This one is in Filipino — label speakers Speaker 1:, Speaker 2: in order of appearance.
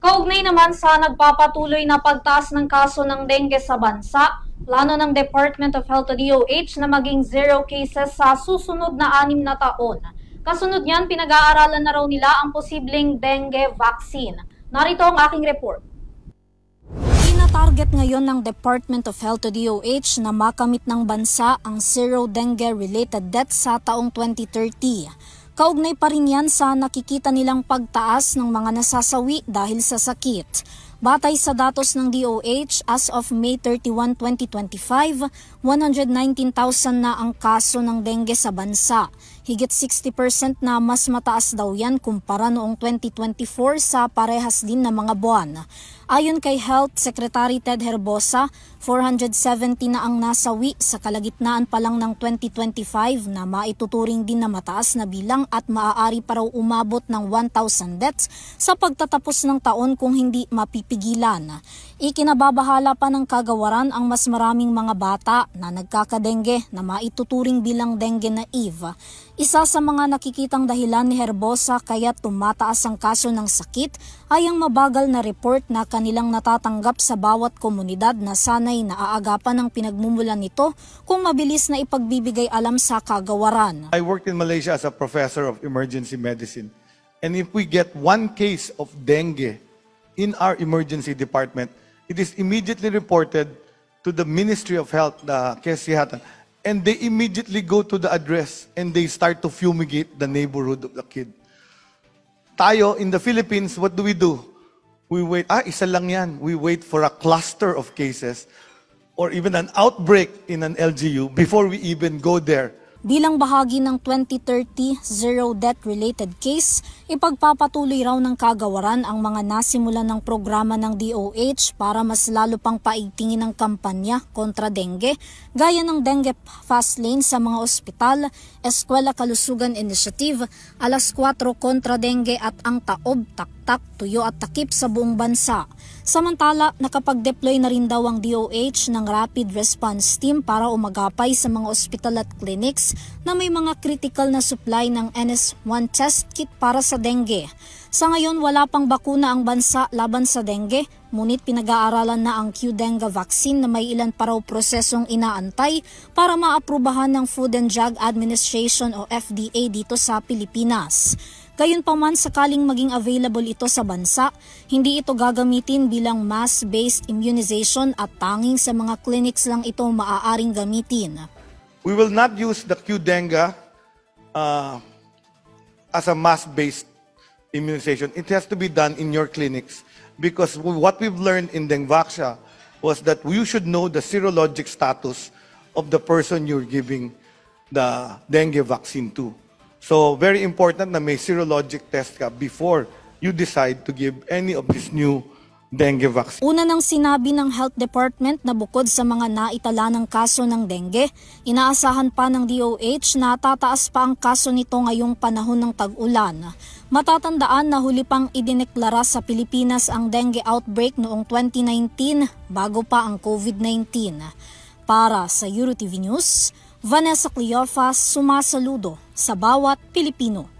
Speaker 1: Kaugnay naman sa nagpapatuloy na pagtaas ng kaso ng dengue sa bansa, plano ng Department of Health o DOH na maging 0 cases sa susunod na 6 na taon. Kasunod niyan, pinag-aaralan na raw nila ang posibleng dengue vaccine. Narito ang aking report.
Speaker 2: Tina-target ngayon ng Department of Health o DOH na makamit ng bansa ang zero dengue-related deaths sa taong 2030. Kaugnay pa rin yan sa nakikita nilang pagtaas ng mga nasasawi dahil sa sakit. Batay sa datos ng DOH, as of May 31, 2025, 119,000 na ang kaso ng dengue sa bansa. Higit 60% na mas mataas daw yan kumpara noong 2024 sa parehas din na mga buwan. Ayon kay Health Secretary Ted Herbosa, 470 na ang nasawi sa kalagitnaan pa lang ng 2025 na maituturing din na mataas na bilang at maaari pa raw umabot ng 1,000 deaths sa pagtatapos ng taon kung hindi mapipigilan. Ikinababahala pa ng kagawaran ang mas maraming mga bata na nagkakadengue na maituturing bilang dengue naive. Isa sa mga nakikitang dahilan ni Herbosa kaya tumataas ang kaso ng sakit ay ang mabagal na report na kanilang natatanggap sa bawat komunidad na sanay naaagapan ng pinagmumulan nito kung mabilis na ipagbibigay alam sa kagawaran.
Speaker 3: I worked in Malaysia as a professor of emergency medicine, and if we get one case of dengue in our emergency department, it is immediately reported to the Ministry of Health, the Kesihatan, and they immediately go to the address and they start to fumigate the neighborhood of the kid. Tayo, in the Philippines, what do? We wait, isa lang yan. We wait for a cluster of cases or even an outbreak in an LGU before we even go there.
Speaker 2: Bilang bahagi ng 2030 Zero Death-Related Case, ipagpapatuloy raw ng kagawaran ang mga nasimulan ng programa ng DOH para mas lalo pang paigtingin ang kampanya kontra dengue, gaya ng Dengue Fast Lane sa mga ospital, Eskwela Kalusugan Initiative, Alas 4 kontra dengue at ang Taob, Taktak, Tuyo at Takip sa buong bansa. Samantala, nakapag-deploy na rin daw ang DOH ng Rapid Response Team para umagapay sa mga ospital at clinics na may mga critical na supply ng NS1 test kit para sa dengue. Sa ngayon, wala pang bakuna ang bansa laban sa dengue, ngunit pinag-aaralan na ang Qdenga vaccine na may ilan pa raw prosesong inaantay para maaprubahan ng Food and Drug Administration o FDA dito sa Pilipinas. Gayunpaman, sakaling maging available ito sa bansa, hindi ito gagamitin bilang mass-based immunization at tanging sa mga clinics lang ito maaaring gamitin.
Speaker 3: We will not use the Qdenga as a mass-based immunization. It has to be done in your clinics because what we've learned in Dengvaxia was that you should know the serologic status of the person you're giving the dengue vaccine to. So, very important na may serologic test ka before you decide to give any of this new dengue vaccine.
Speaker 2: Una nang sinabi ng Health Department na bukod sa mga naitala ng kaso ng dengue, inaasahan pa ng DOH na tataas pa ang kaso nito ngayong panahon ng tag-ulan. Matatandaan na huli pang idineklara sa Pilipinas ang dengue outbreak noong 2019 bago pa ang COVID-19. Para sa EuroTV News, Vanessa Cleofas, sumasaludo sa bawat Pilipino.